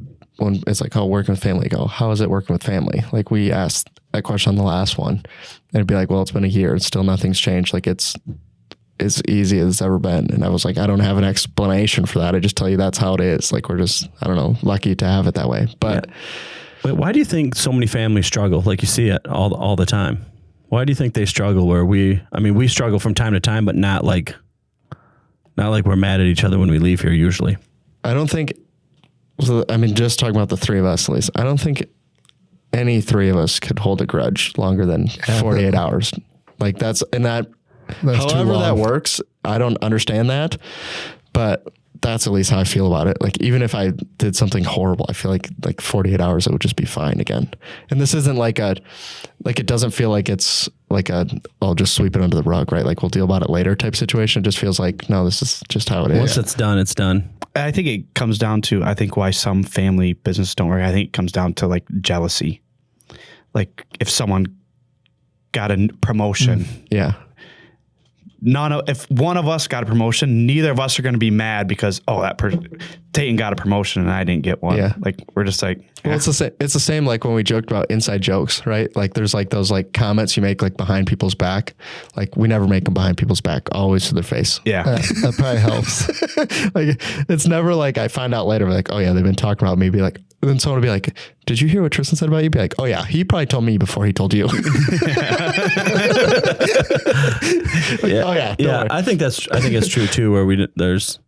it's like, oh, working with family, go, how is it working with family? Like we asked that question on the last one, and it'd be like, well, it's been a year, and still nothing's changed. Like it's as easy as it's ever been. And I was like, I don't have an explanation for that. I just tell you that's how it is. Like we're just, I don't know, lucky to have it that way. But Wait, why do you think so many families struggle? Like you see it all the time. Why do you think they struggle where we struggle from time to time, but not like we're mad at each other when we leave here usually? I don't think, just talking about the three of us, at least, I don't think any three of us could hold a grudge longer than 48 hours. Like that's however that works, I don't understand that, but that's at least how I feel about it. Like even if I did something horrible, I feel like 48 hours, it would just be fine again. And this isn't it doesn't feel like it's like I'll just sweep it under the rug, right? Like we'll deal about it later type situation. It just feels like, no, this is just how it is. Once it's done, it's done. I think it comes down to, why some family businesses don't work. I think it comes down to like jealousy. Like if someone got a promotion. Yeah. If one of us got a promotion, neither of us are going to be mad because Tayton got a promotion and I didn't get one. Yeah. Like we're just like, well, it's the same like when we joked about inside jokes, right? Like there's like those like comments you make like behind people's back. Like we never make them behind people's back, always to their face. Yeah. That probably helps. Like it's never like I find out later like, oh yeah, they've been talking about me. Be like, then someone will be like, did you hear what Tristan said about you? Be like, oh yeah, he probably told me before he told you. Oh yeah. I think it's true too. Where there's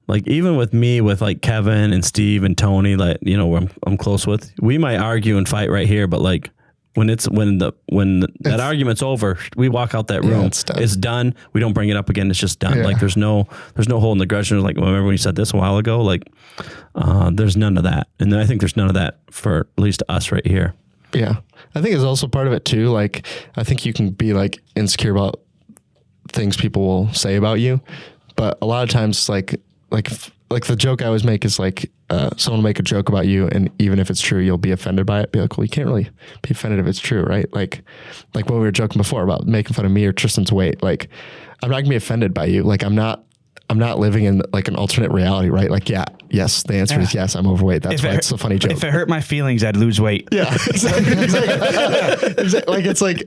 like even with me with like Kevin and Steve and Tony, like where I'm close with, we might argue and fight right here, but like when that argument's over, we walk out that room. It's done. We don't bring it up again. It's just done. Yeah. Like there's no holding the grudge. Like remember when you said this a while ago? Like there's none of that, and I think there's none of that for at least us right here. Yeah, I think it's also part of it too. Like I think you can be like insecure about things people will say about you, but a lot of times like the joke I always make is like someone will make a joke about you, and even if it's true, you'll be offended by it. Be like, well, you can't really be offended if it's true, right? Like what we were joking before about making fun of me or Tristan's weight. Like I'm not gonna be offended by you. Like I'm not living in like an alternate reality, right? Like, yes, the answer is yes, I'm overweight. That's why it's a funny joke. If it hurt my feelings, I'd lose weight. Yeah, exactly. Like it's like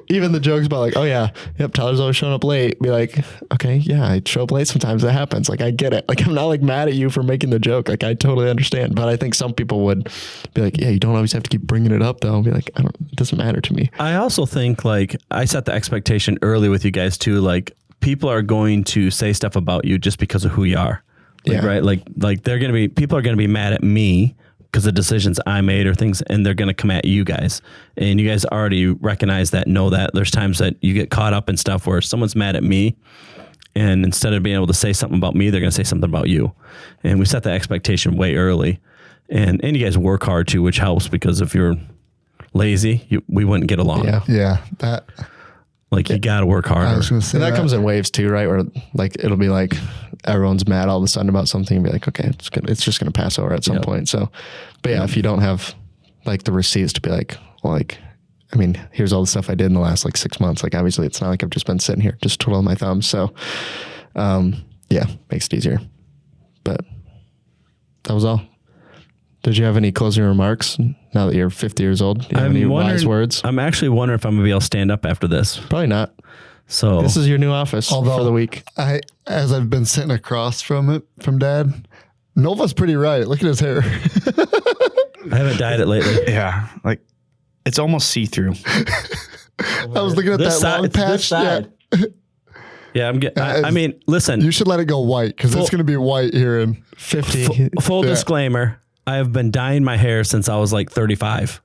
even the jokes about like, oh yeah, yep, Tyler's always showing up late. Be like, okay, yeah, I show up late sometimes. That happens. Like I get it. Like I'm not like mad at you for making the joke. Like I totally understand. But I think some people would be like, yeah, you don't always have to keep bringing it up though. I'll be like, it doesn't matter to me. I also think like I set the expectation early with you guys too. Like people are going to say stuff about you just because of who you are. Like, right. Like people are going to be mad at me because of decisions I made or things, and they're going to come at you guys. And you guys already recognize that, know that there's times that you get caught up in stuff where someone's mad at me, and instead of being able to say something about me, they're going to say something about you. And we set the expectation way early, and you guys work hard too, which helps, because if you're lazy, we wouldn't get along. Yeah. You got to work harder. I was going to say that comes in waves too, right? Where like it'll be like everyone's mad all of a sudden about something, and be like, okay, it's just going to pass over at some point. So, but yeah, if you don't have like the receipts to be like, well, like, I mean, here's all the stuff I did in the last like 6 months. Like obviously, it's not like I've just been sitting here just twiddling my thumbs. So, makes it easier. But that was all. Did you have any closing remarks now that you're 50 years old? Do you have any wise words? I'm actually wondering if I'm going to be able to stand up after this. Probably not. So this is your new office for the week. As I've been sitting across from Dad, Nova's pretty right. Look at his hair. I haven't dyed it lately. Yeah. Like it's almost see-through. I was looking at that long patch. Yeah, I mean, listen. You should let it go white, because it's going to be white here in 50. Full disclaimer, I have been dyeing my hair since I was like 35,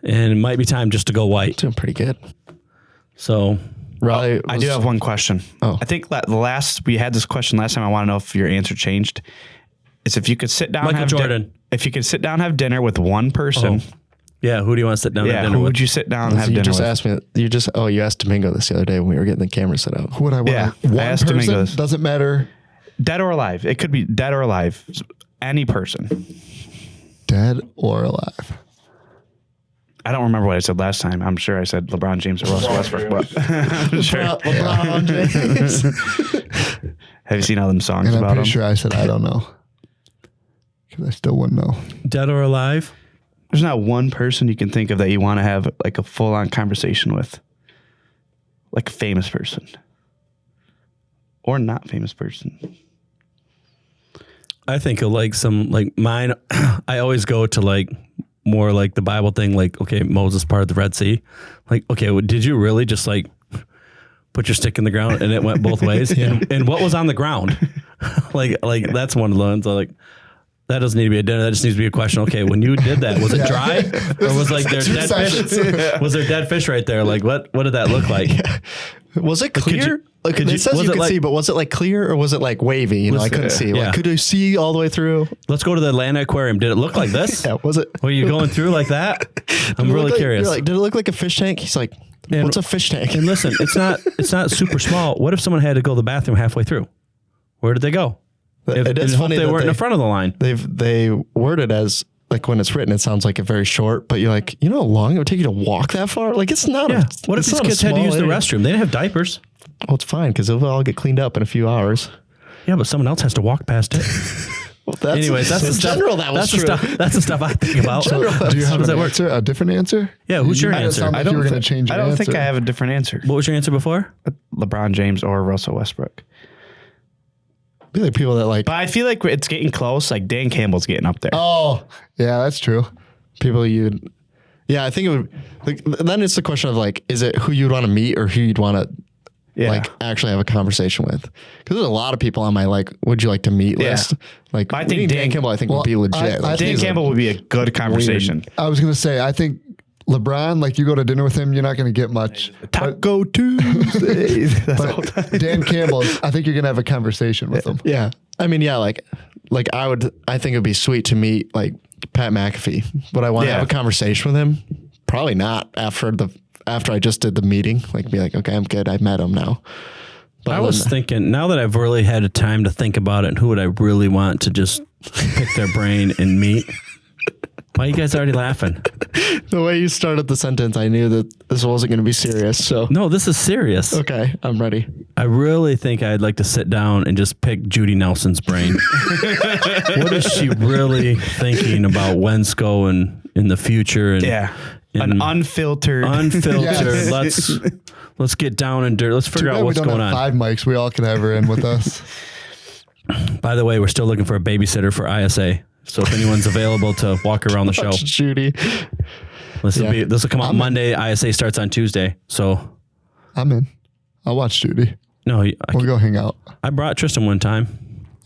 and it might be time just to go white. Doing pretty good. So, Riley, I do have one question. I think we had this question last time. I want to know if your answer changed. It's if you could sit down, if you could sit down and have dinner with one person. Yeah, who do you want to sit down and have dinner with? Who would you sit down and have dinner with? Asked me. You asked Domingo this the other day when we were getting the camera set up. Who would I want? Yeah, One I asked person? Domingo this. Doesn't matter Dead or alive. It could be dead or alive. Any person. Dead or alive. I don't remember what I said last time. I'm sure I said LeBron James or Russell Westbrook. But sure. LeBron James. Have you seen all them songs And I'm about pretty him? sure I said I don't know. Because I still wouldn't know. Dead or alive? There's not one person you can think of that you want to have like a full on conversation with. Like a famous person. Or not famous person. I think of like some like mine. I always go to like more like the Bible thing. Like, okay, Moses parted the Red Sea. Like, okay, well, did you really just like put your stick in the ground and it went both ways? And what was on the ground? like that's one of the ones. Like, that doesn't need to be a dinner. That just needs to be a question. Okay, when you did that, was it dry or was like there dead fish? Was there dead fish right there? Like, what did that look like? Was it clear? It says was you it could like- see, but was it like clear or was it like wavy? You know, I couldn't see. yeah. Like, could you see all the way through? Let's go to the Atlanta Aquarium. Did it look like this? Yeah, was it? Were you going through like that? I'm Did it really look like- curious. You're like, did it look like a fish tank? He's like, And- what's a fish tank? And listen, it's not super small. What if someone had to go to the bathroom halfway through? Where did they go? It is funny they that weren't in the front of the line. They word it as like when it's written, it sounds like a very short, but you're like, you know how long it would take you to walk that far? Like it's not. Yeah. What if it's these not a kids had to small use the area. restroom? They didn't have diapers. Well, it's fine because it'll all get cleaned up in a few hours. Yeah, but someone else has to walk past it. Well, that's, Anyways, that's in the stuff. general that was that's true. the stuff. That's the stuff I think about. Do you How have does an that work? answer? A different answer? Yeah, who's your made it answer? sound like you were going to change I your don't answer. think I have a different answer. What was your answer before? LeBron James or Russell Westbrook. Be like people that like. But I feel like it's getting close. Like Dan Campbell's getting up there. Oh, yeah, that's true. People you. Yeah, I think it would. Like, then it's the question of like, is it who you'd want to meet or who you'd want to Yeah. like actually have a conversation with? Because there's a lot of people on my like, would you like to meet Yeah. list. Like, I think meeting Dan Dan- Campbell, I think Well, would be legit. I Like, Dan he's a- Campbell would be a good conversation. I was going to say, I think LeBron, like you go to dinner with him, you're not going to get much. Taco Tuesday. But Dan Campbell, I think you're going to have a conversation with him. Yeah. I mean, yeah, like I think it'd be sweet to meet like Pat McAfee. Would I want to Yeah. have a conversation with him? Probably not after I just did the meeting. Like be like, okay, I'm good. I met him now. But I was thinking, now that I've really had a time to think about it, and who would I really want to just pick their brain and meet? Why are you guys already laughing? the way you started the sentence, I knew that this wasn't going to be serious. So No, this is serious. okay, I'm ready. I really think I'd like to sit down and just pick Judy Nelson's brain. What is she really thinking about Wensco and in the future? And, Yeah. and An unfiltered. unfiltered. Yes. Let's get down and dirt. Let's Too figure bad out we what's don't going have on. 5 mics. We all could have her in with us. By the way, we're still looking for a babysitter for ISA. So if anyone's available to walk around the show, Judy. this Yeah. will come out Monday. ISA starts on Tuesday. So I'm in. I'll watch Judy. no, We'll go hang out. I brought Tristan one time.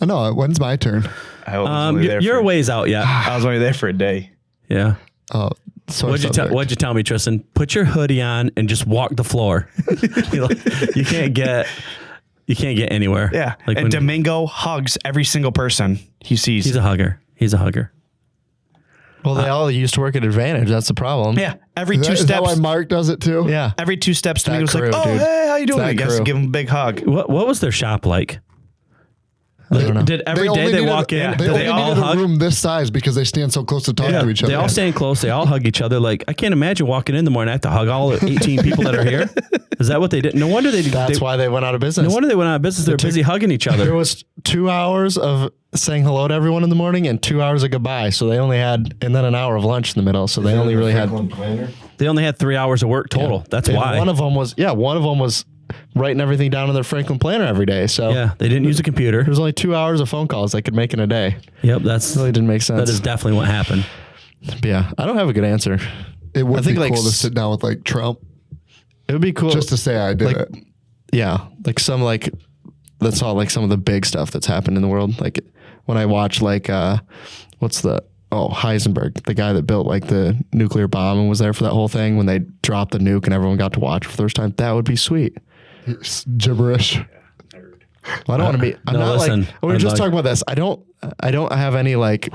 I know. When's my turn? I was only there You're for- a ways out yet. I was only there for a day. Yeah. Oh, so What'd you tell me, Tristan? Put your hoodie on and just walk the floor. you can't get anywhere. Yeah. Like and when- Domingo hugs every single person he sees. he's a hugger. He's a hugger. Well, they all used to work at Advantage. That's the problem. yeah. Every Is two that why steps. Mark does it too? Yeah. Every 2 steps, Domingo's crew, like, oh, dude. hey, how you doing? That I guess crew. give him a big hug. What was their shop like? I don't know. Did every day they walk in? They Do only they all needed a hug? room this size because they stand so close to talk to each other. They all stand close. They all hug each other. Like I can't imagine walking in the morning. I have to hug all 18 people that are here. Is that what they did? No wonder they did. That's why they went out of business. No wonder they went out of business. They're busy hugging each There other. was 2 hours of saying hello to everyone in the morning and 2 hours of goodbye. So they only had, and then an hour of lunch in the middle. So they only really had. They only had 3 hours of work total. That's and why. One of them was writing everything down in their Franklin planner every day. So Yeah, they didn't use a computer. there was only 2 hours of phone calls they could make in a day. Yep, that's Really didn't make sense. that is definitely what happened. But yeah, I don't have a good answer. It would I think, be like, cool to sit down with like Trump It would be cool just to say I did like, it. Yeah, like some like that's all like some of the big stuff that's happened in the world. Like when I watch like Heisenberg, the guy that built like the nuclear bomb and was there for that whole thing when they dropped the nuke and everyone got to watch for the first time. That would be sweet. It's gibberish. Well, I don't want to be. I'm no, not listen, like. We were I'd just like- talking about this. I don't have any like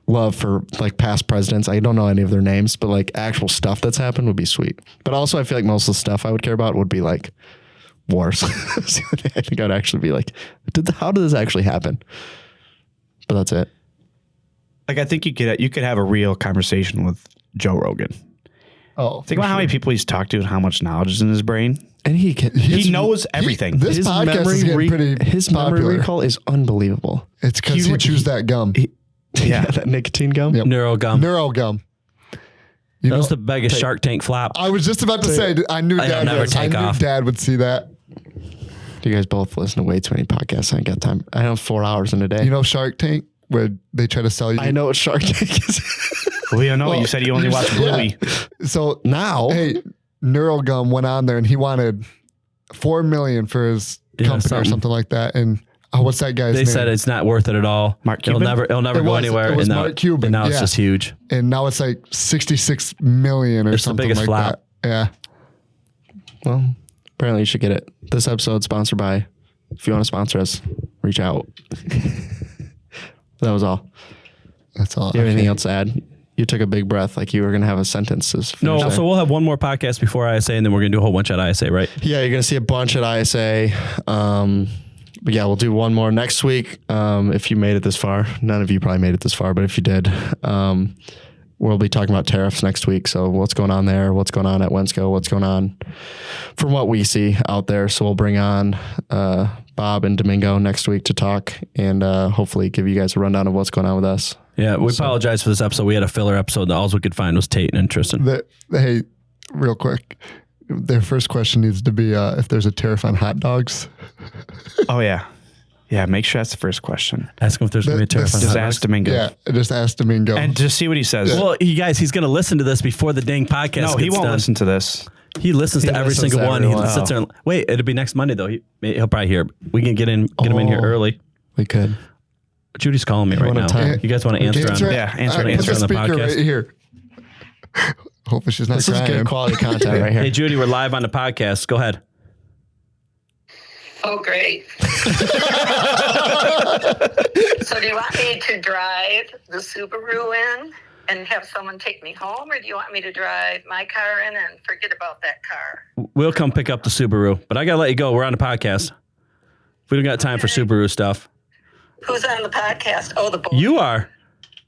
love for like past presidents. I don't know any of their names, but like actual stuff that's happened would be sweet. But also, I feel like most of the stuff I would care about would be like wars. That's the only thing I think I'd actually be like, how did this actually happen? But that's it. Like, I think you could have a real conversation with Joe Rogan. Oh, Think about how many people he's talked to and how much knowledge is in his brain. And he knows everything. This podcast is getting pretty his popular. memory recall is unbelievable. It's because he chews that gum. Yeah, that nicotine gum. Yep. Neurogum. Neurogum. That was the biggest Shark Tank flop. I was just about to say, I knew It'll never take off. Dad would see that. You guys both listen to way too many podcasts. I ain't got time. I have 4 hours in a day. You know Shark Tank, where they try to sell you? I know what Shark Tank is. We don't know. You said you only watched Bluey. So Now, hey, Neurogum went on there and he wanted $4 million for his company or something like that. And what's that guy's name? They said it's not worth it at all. Mark It'll Cuban? never It go was- anywhere. it was and now, Mark Cuban, and now it's yeah. just huge. And now it's like 66 million or It's the something biggest like flop. that. Yeah. well, apparently you should get it. This episode sponsored by. If you want to sponsor us, reach out. That was all. That's all. You have anything else to add? You took a big breath, like you were going to have a sentence. No, so we'll have one more podcast before ISA, and then we're going to do a whole bunch at ISA, right? Yeah, you're going to see a bunch at ISA. But yeah, we'll do one more next week. If you made it this far, none of you probably made it this far, but if you did, we'll be talking about tariffs next week. So what's going on there? What's going on at Wensco? What's going on from what we see out there? So we'll bring on Bob and Domingo next week to talk and hopefully give you guys a rundown of what's going on with us. Yeah, we apologize for this episode. We had a filler episode that all we could find was Tayton and Tristan. Hey, real quick. Their first question needs to be if there's a tariff on hot dogs. Oh, yeah. Yeah, make sure that's the first question. Ask him if there's going to be a tariff on Just hot ask dogs. Domingo. Yeah, just ask Domingo. And just see what he says. Well, you guys, he's going to listen to this before the dang podcast No, he gets won't done. listen to this. He listens to every listens single to one. He everyone. sits there and, wait, it'll be next Monday, though. He'll probably hear it. We can get him in here early. We could. Judy's calling me right wanna now. talk? You guys want to answer on Answer it? Yeah, answer All right, it. put the on the speaker podcast. right here. Hopefully she's not This is crying. good quality content right here. Hey, Judy, we're live on the podcast. Go ahead. Oh, great. So do you want me to drive the Subaru in and have someone take me home, or do you want me to drive my car in and forget about that car? We'll come pick up the Subaru, but I got to let you go. We're on the podcast. We don't got time for Subaru stuff. Who's on the podcast? Oh, the boy. You are.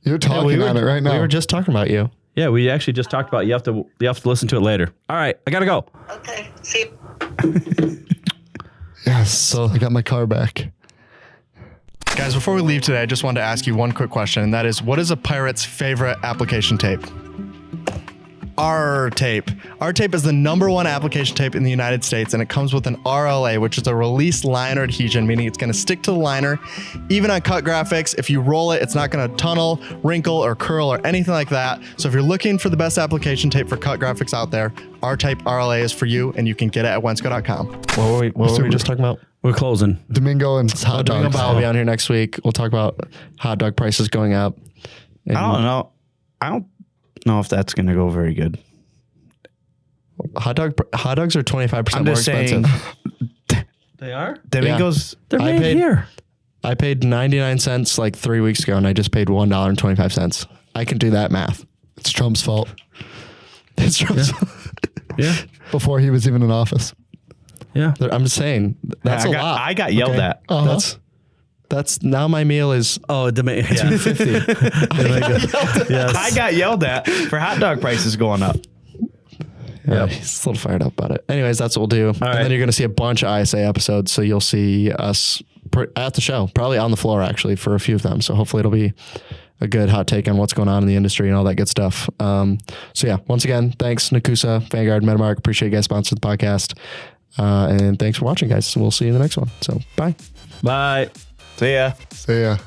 You're talking on it right now. We were just talking about you. Yeah, we actually just talked about it. You have to listen to it later. All right, I got to go. Okay, see you. Yes. So I got my car back. Guys, before we leave today, I just wanted to ask you one quick question, and that is, what is a pirate's favorite application tape? R-tape. R-tape is the #1 application tape in the United States, and it comes with an RLA, which is a release liner adhesion, meaning it's going to stick to the liner. Even on cut graphics, if you roll it, it's not going to tunnel, wrinkle, or curl, or anything like that. So if you're looking for the best application tape for cut graphics out there, R-tape RLA is for you, and you can get it at Wensco.com. What were we just talking about? We're closing. Domingo and hot Domingo dogs. Bob will be on here next week. We'll talk about hot dog prices going up. And I don't know. I don't know if that's going to go very good. hot dogs are 25% I'm more just saying, expensive. They are? Domingo's. They're I made paid- here. I paid 99 cents like 3 weeks ago, and I just paid $1.25. I can do that math. It's Trump's fault. It's Trump's. Yeah. Before he was even in office. Yeah. I'm just saying that's I a got- lot. I got yelled at. That's now my meal is Oh, yeah. Yes. I got yelled at for hot dog prices going up. he's a little fired up about it. Anyways, that's what we'll do. And right. then you're going to see a bunch of ISA episodes. So you'll see us at the show, probably on the floor actually for a few of them. So hopefully it'll be a good hot take on what's going on in the industry and all that good stuff. So yeah, once again, thanks Nakusa, Vanguard, Metamark. Appreciate you guys sponsoring the podcast. And thanks for watching, guys. We'll see you in the next one. So bye. Bye. See ya. So yeah.